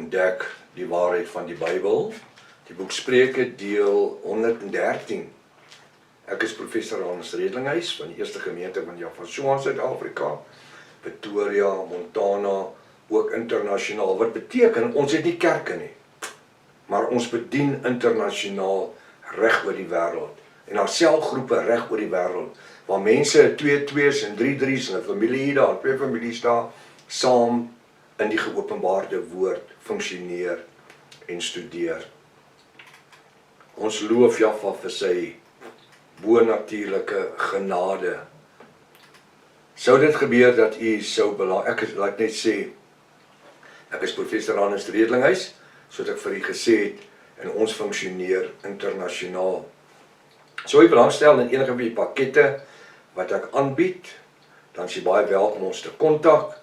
ontdek die waarheid van die Bybel. Die boek Spreuke deel 113. Ek is professor Hans Redlinghuis van die Eerste Gemeente van Jaffa Suid-Afrika, Pretoria, Montana, ook internasionaal. Wat beteken, ons het nie kerke nie, maar ons bedien internasionaal reg oor die wêreld. En daar selgroepe reg oor die wêreld, waar mense 2-2's en 3-3's en 'n familie hier daar, 2 families daar, saam in die geopenbaarde woord funksioneer en studeer. Ons loof Jaffa vir sy bonatuurlike genade. Sou dit gebeur dat u sou laat net sê, ek is professor Hans Redlinghuis, soos ek vir u gesê het, en ons funksioneer internasionaal. Sou u belangstel in enige van die pakkette wat ek aanbied, dan is jy baie welkom ons te kontak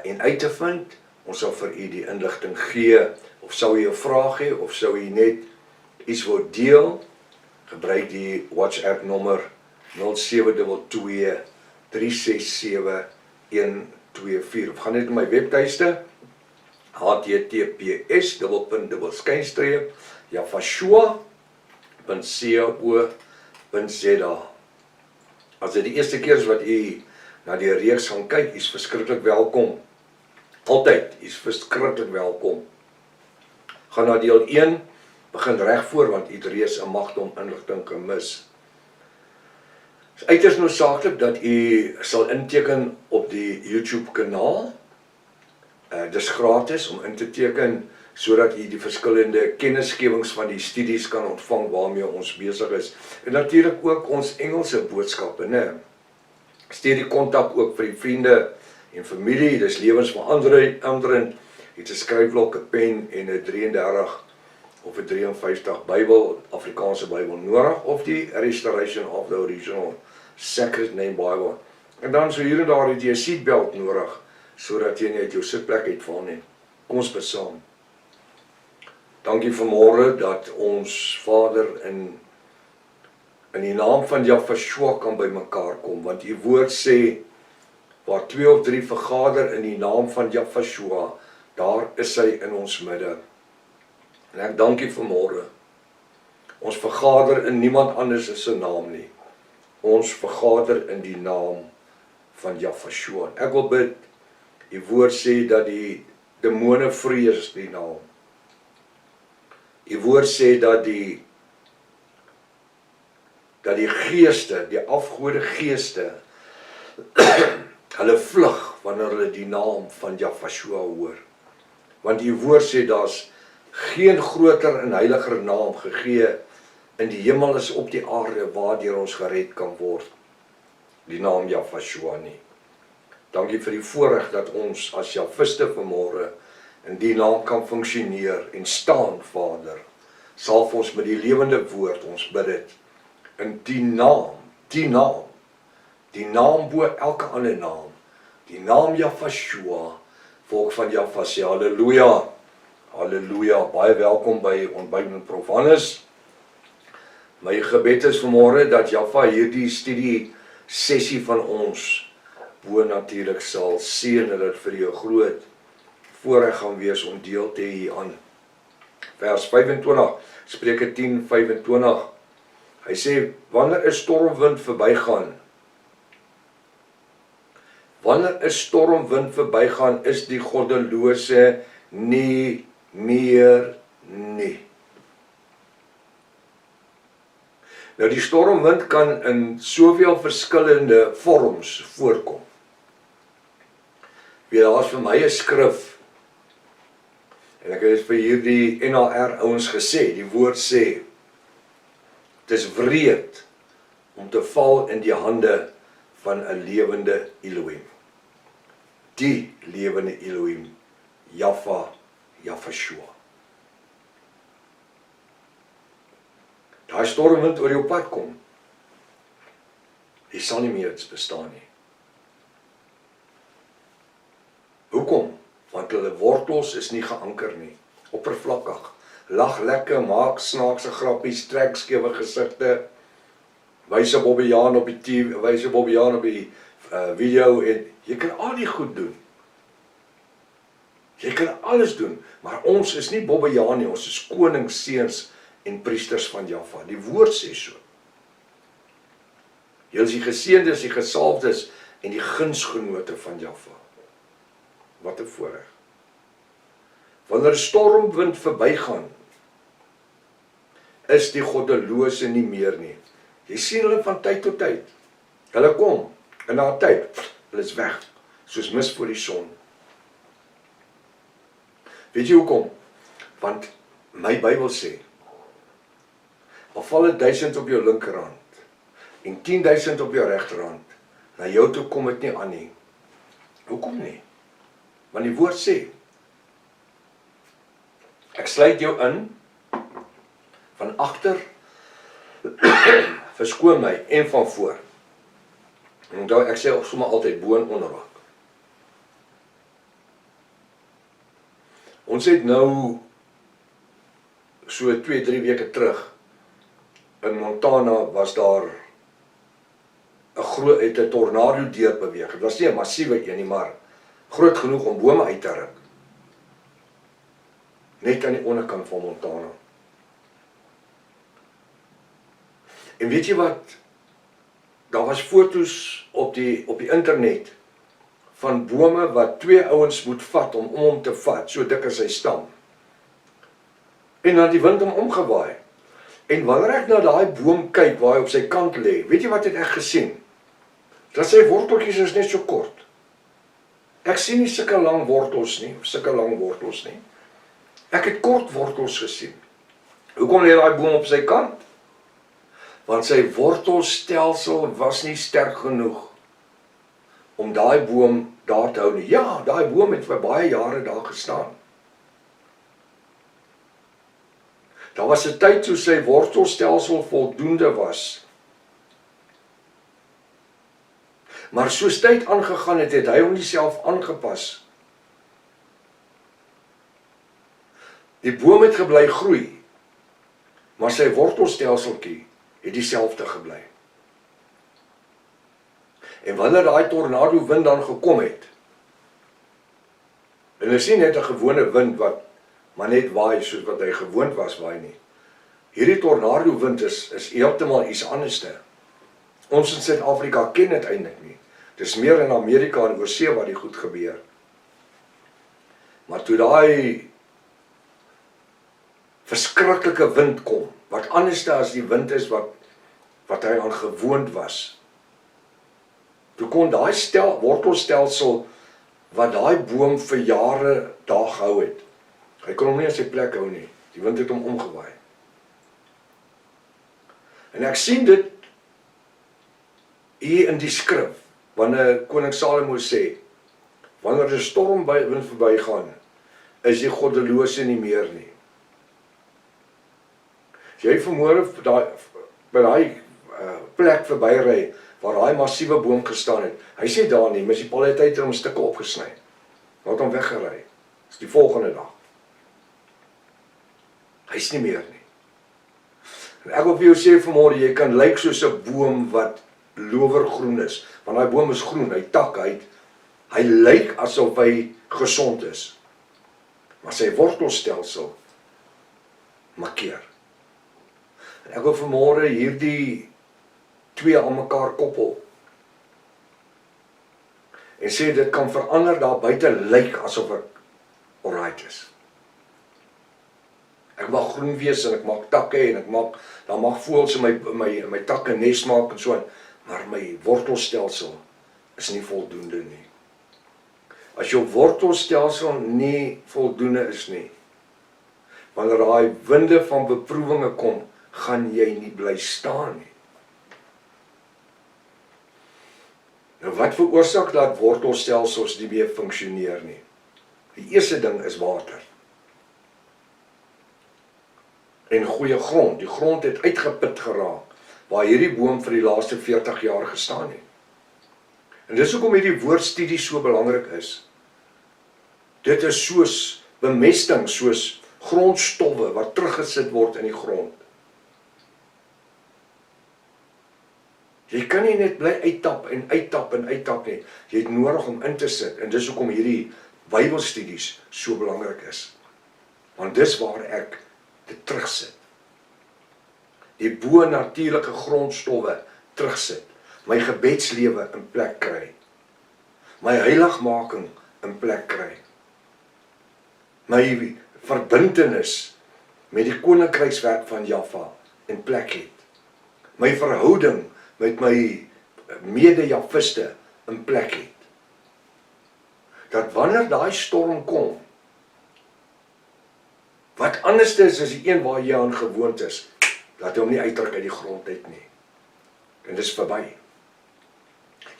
en uit te vind. Ons sal vir u die inligting gee, of sou u 'n vraag hê, of sou u net iets wil deel, gebruik die WhatsApp nommer 0722 367 124, of gaan net na my webtuiste, https://jaffa.co.za. As dit die eerste keer is wat u na die reeks gaan kyk, is verskriklik welkom. Altyd, is verskriklik welkom. Gaan na deel 1, begin reg voor, want u het reeds 'n magdom inligting gemis. Het is uiters noodsaaklik dat u sal inteken op die YouTube kanaal. Dis gratis om in te teken, sodat u die verskillende kennisgewings van die studies kan ontvang waarmee ons besig is. En natuurlik ook ons Engelse boodskappe, né? Stuur die kontak ook vir die vriende en familie, dis lewensveranderend. Het 'n skryfblok, 'n pen en 'n 33 of 'n 53 Bybel, Afrikaanse Bybel nodig, of die Restoration of the Original Sacred Name Bible. En dan so hier en daar het jy 'n seatbelt nodig, sodat jy nie uit jou sitplek uitval nie. Kom ons bid saam. Dankie vanmôre dat ons Vader in die naam van Jaffa kan by mekaar kom, want u woord sê, waar 2 of 3 vergader in die naam van Jaffa, daar is hy in ons midde. En ek dankie vanmôre. Ons vergader in niemand anders is sy naam nie. Ons vergader in die naam van Jaffa. Ek wil bid, die woord sê dat die demone vrees die naam. Die woord sê dat die geeste, die afgode geeste, hulle vlug wanneer hulle die naam van Jaffa hoor. Want die woord sê daar's geen groter en heiliger naam gegee in die hemel is op die aarde waardeur ons gered kan word. Die naam Jaffa nie. Dankie vir die voorreg dat ons as Jaffiste vanmôre in die naam kan funksioneer en staan, Vader. Salf ons met die lewende woord, ons bid dit. In die naam bo elke ander naam, die naam Jaffa, volk van Jaffa sê halleluja, halleluja, baie welkom by Ontbyt met Prof Hannes. My gebed is vanmôre dat Jaffa hierdie studie sessie van ons bonatuurlik sal seën, en dit vir jou groot voorreg gaan wees om deel te hê hieraan. Vers 25, Spreuke 10:25. Hy sê, wanneer 'n stormwind verbygaan, is die goddelose nie meer nie. Nou die stormwind kan in soveel verskillende vorms voorkom. Daar is vir my 'n skrif, en ek het vir hierdie NAR ouens gesê, die woord sê, het is wreed om te val in die hande van 'n lewende Elohim. Die lewende Elohim, Jaffa. Daai stormwind oor jou pad kom, die sal nie meer bestaan nie. Hoekom? Want hulle wortels is nie geanker nie, oppervlakkig, lag lekker, maak snaakse grappies, trek skewe gesigte, wys op Bobbejaan op die TV, wys op Bobbejaan op die video, en jy kan al die goed doen. Jy kan alles doen, maar ons is nie Bobbejaan nie, ons is konings, seuns en priesters van Jahwe. Die woord sê so. Jy is die geseëndes, die gesalfdes en die gunsgenote van Jahwe. Wat 'n voorreg. Wanneer 'n stormwind verbygaan, is die goddelose nie meer nie. Jy sien hulle van tyd tot tyd. Hulle kom, en na 'n tyd, hulle is weg, soos mis voor die son. Weet jy hoekom? Want my Bybel sê, al val 1000 op jou linkerhand, en 10.000 op jou regterhand, na jou toe kom dit nie aan nie. Hoekom nie? Want die woord sê, ek sluit jou in, van agter, verskoon my, en van voor. En onthou, ek sê sommer altyd bo en onderraak. Ons het nou, so 2-3 weke terug, in Montana was daar, het 'n tornado deurbeweeg. Het was nie 'n massiewe een nie, maar groot genoeg om bome uit te ruk. Net aan die onderkant van Montana. En weet jy wat? Daar was foto's op die internet van bome wat 2 ouens moet vat om hom te vat, so dik as sy stam. En dan die wind hom omgewaai. En wanneer ek na daai boom kyk waar hy op sy kant lê, weet jy wat het ek gesien? Dat sy worteltjies is net so kort. Ek sien nie sulke lang wortels nie, Ek het kort wortels gesien. Hoekom lê daai boom op sy kant? Want sy wortelstelsel was nie sterk genoeg om daai boom daar te hou nie. Ja, daai boom het vir baie jare daar gestaan. Daar was 'n tyd toe sy wortelstelsel voldoende was. Maar soos tyd aangegaan het, het hy hom nie self aangepas. Die boom het gebly groei, maar sy wortelstelseltjie het dieselfde gebly. En wanneer daai tornado wind dan gekom het, en is nie net 'n gewone wind wat maar net waai soos wat hy gewoond was waai nie. Hierdie tornado wind is heeltemal iets anderste. Ons in Suid-Afrika ken dit eintlik nie. Dis meer in Amerika en oorsee waar die goed gebeur. Maar toe daai verskriklike wind kom, wat anderste as die wind is wat hy aan gewoond was, toe kon daai wortelstelsel wat daai boom vir jare daar gehou het, hy kon hom nie in sy plek hou nie, die wind het hom omgewaai. En ek sien dit hier in die skrif, wanneer koning Salomo sê, wanneer 'n stormwind verbygaan, is die goddelose nie meer nie. As jy vanmôre by daai plek verbyry, waar daai massiewe boom gestaan het, hy sê daar nie, munisipaliteit het hom stukke opgesny, het hom weggery, dis die volgende dag. Hy is nie meer nie. En ek wil vir jou sê vanmôre, jy kan lyk soos 'n boom wat lowergroen is, want daai boom is groen, hy tak, hy lyk asof hy gesond is, maar sy wortelstelsel makkeer. En ek wil vanmôre hierdie twee aan mekaar koppel, en sê dit kan verander daar buite lyk asof ek alright is. Ek mag groen wees en ek mag takke en daar mag voëls in my takke nes maak en so, maar my wortelstelsel is nie voldoende nie. As jou wortelstelsel nie voldoende is nie, wanneer daai winde van beproewinge kom, gaan jy nie bly staan nie. Nou wat veroorsaak dat wortelstelsels nie meer funksioneer nie? Die eerste ding is water. En goeie grond. Die grond het uitgeput geraak, waar hierdie boom vir die laaste 40 jaar gestaan het. En dis hoekom hierdie woordstudie so belangrik is. Dit is soos bemesting, soos grondstowwe wat teruggesit word in die grond. Jy kan nie net bly uittap en uittap en uittap nie. Jy het nodig om in te sit. En dis hoekom hierdie Bybelstudies so belangrik is. Want dis waar ek dit terugsit. Die bo-natuurlike grondstowwe terugsit. My gebedslewe in plek kry. My heiligmaking in plek kry. My verbintenis met die koninkrykswerk van Jaffa in plek het. My verhouding met my mede-Jafiste in plek het. Dat wanneer daai storm kom, wat anders is as die een waar jy aan gewoond is, dat hy hom nie uitdruk uit die grond uit nie. En dis verby.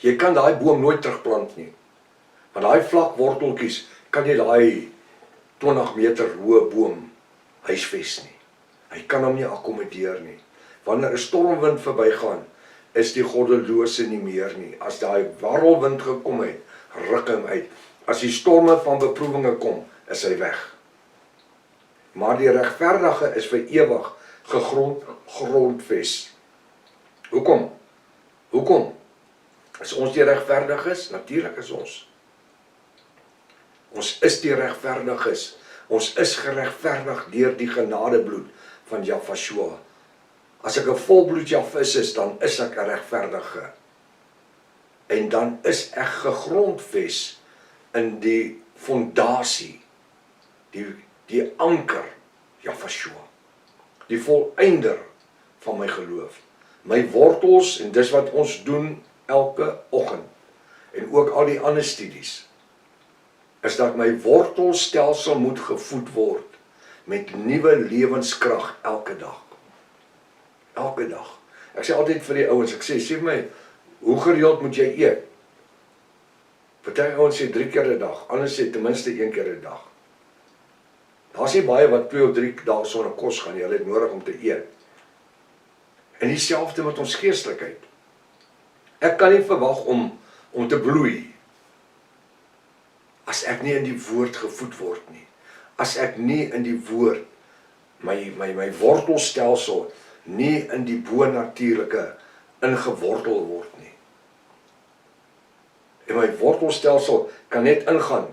Jy kan daai boom nooit terugplant nie. Want daai vlak worteltjies kan jy daai 20 meter hoë boom huisves nie. Hy kan hom nie akkommodeer nie. Wanneer 'n stormwind verbygaan, is die goddelose nie meer nie. As daai warrelwind gekom het, ruk hom uit. As die storme van beproewinge kom, is hy weg. Maar die regverdige is vir ewig gegrondves. Hoekom? Hoekom? Is ons die regverdiges? Natuurlik is ons. Ons is die regverdiges. Ons is geregverdig deur die genadebloed van Jafashua. As ek 'n volbloed Jafis is, dan is ek 'n regverdige. En dan is ek gegrondves in die fondasie, die anker, Jafashua. Die volëinder van my geloof. My wortels, en dis wat ons doen elke oggend, en ook al die ander studies, is dat my wortelstelsel moet gevoed word met nuwe lewenskrag elke dag. Elke dag. Ek sê altyd vir die ouens, ek sê my, hoe gereeld moet jy eet? Party ouens sê 3 keer 'n dag, ander sê ten minste 1 keer 'n dag. Daar's nie baie wat 2 of 3 dae sonder kos gaan nie, hulle het nodig om te eet. En dieselfde met ons geestelikheid. Ek kan nie verwag om te bloei as ek nie in die woord gevoed word nie. As ek nie in die woord my wortelstelsel nie in die bo-natuurlike ingewortel word nie. En my wortelstelsel kan net ingaan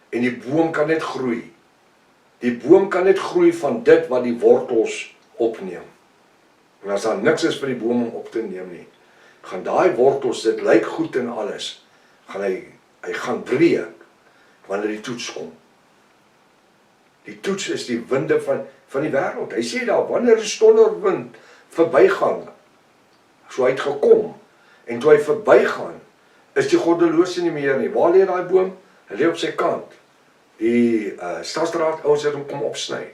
en die boom kan net groei. Die boom kan net groei van dit wat die wortels opneem. En as daar niks is vir die boom om op te neem nie, gaan daai wortels, dit lyk goed en alles, gaan hy gaan breek wanneer die toets kom. Die toets is die winde van die wêreld. Hy sê daar, wanneer 'n stormwind verbygaan, so hy het gekom, en toe hy verbygaan, is die goddelose nie meer nie. Waar lê daai boom? Hy lê op sy kant. Die stadsraad ouens het hom kom opsny.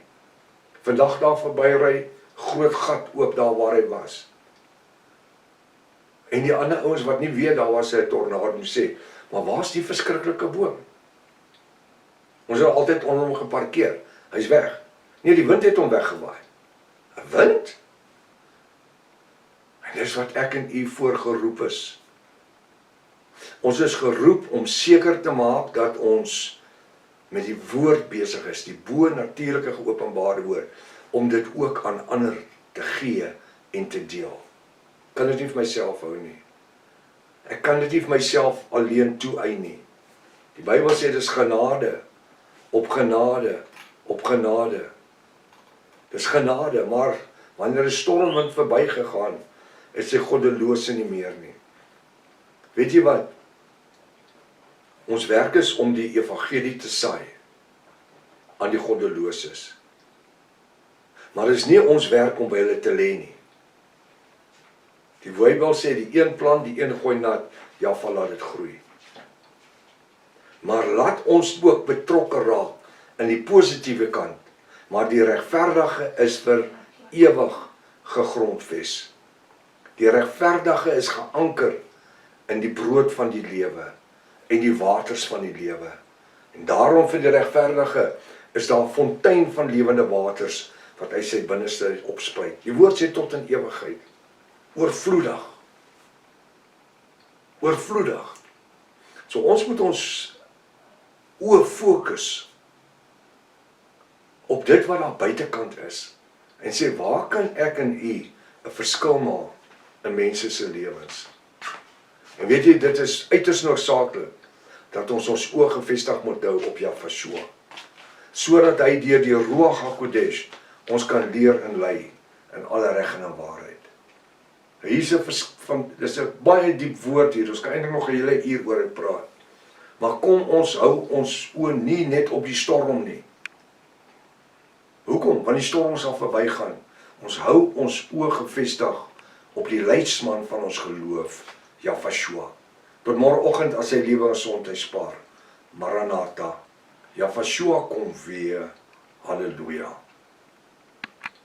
Vandag daar verbyry, groot gat oop daar waar hy was. En die ander ouens wat nie weet daar was 'n tornado sê, maar waar's die verskriklike boom? Ons het altyd onder hom geparkeer. Hy's weg. Nee, die wind het hom weggewaai. 'n Wind? En dis wat ek en u voorgeroep is. Ons is geroep om seker te maak dat ons met die woord besig is, die bo-natuurlike geopenbaarde woord, om dit ook aan ander te gee en te deel. Ek kan dit nie vir myself hou nie. Ek kan dit nie vir myself alleen toeëien nie. Die Bybel sê dis genade, op genade, op genade. Dis genade, maar wanneer 'n stormwind verbygegaan, is die goddelose nie meer nie. Weet jy wat? Ons werk is om die evangelie te saai aan die goddeloses. Maar dit is nie ons werk om by hulle te lê nie. Die Bybel sê die een plant, die een gooi nat, Jaffa laat dit groei. Maar laat ons ook betrokke raak in die positiewe kant. Maar die regverdige is vir ewig gegrondves. Die regverdige is geanker in die brood van die lewe en die waters van die lewe. En daarom vir die regverdige is daar 'n fontein van lewende waters wat hy sy binneste opspruit. Die woord sê tot in ewigheid. Oorvloedig. Oorvloedig. So ons moet ons oë fokus op dit wat daar buitekant is. En sê, waar kan ek en u 'n verskil maak in mense se lewens? En weet jy, dit is uiters noodsaaklik dat ons ons oë gefestig moet hou op Yahshua, sodat hy deur die Ruach HaKodesh ons kan leer en lei in alle reg en waarheid. Dis 'n baie diep woord hier, ons kan eintlik nog 'n hele uur oor dit praat. Maar kom ons hou ons oë nie net op die storm nie. Hoekom? Want die storm sal verbygaan. Ons hou ons oë gefestig op die leidsman van ons geloof, Yahshua. Tot môreoggend as hy lewe en gesondheid spaar. Maranatha. Yahshua kom weer. Halleluja.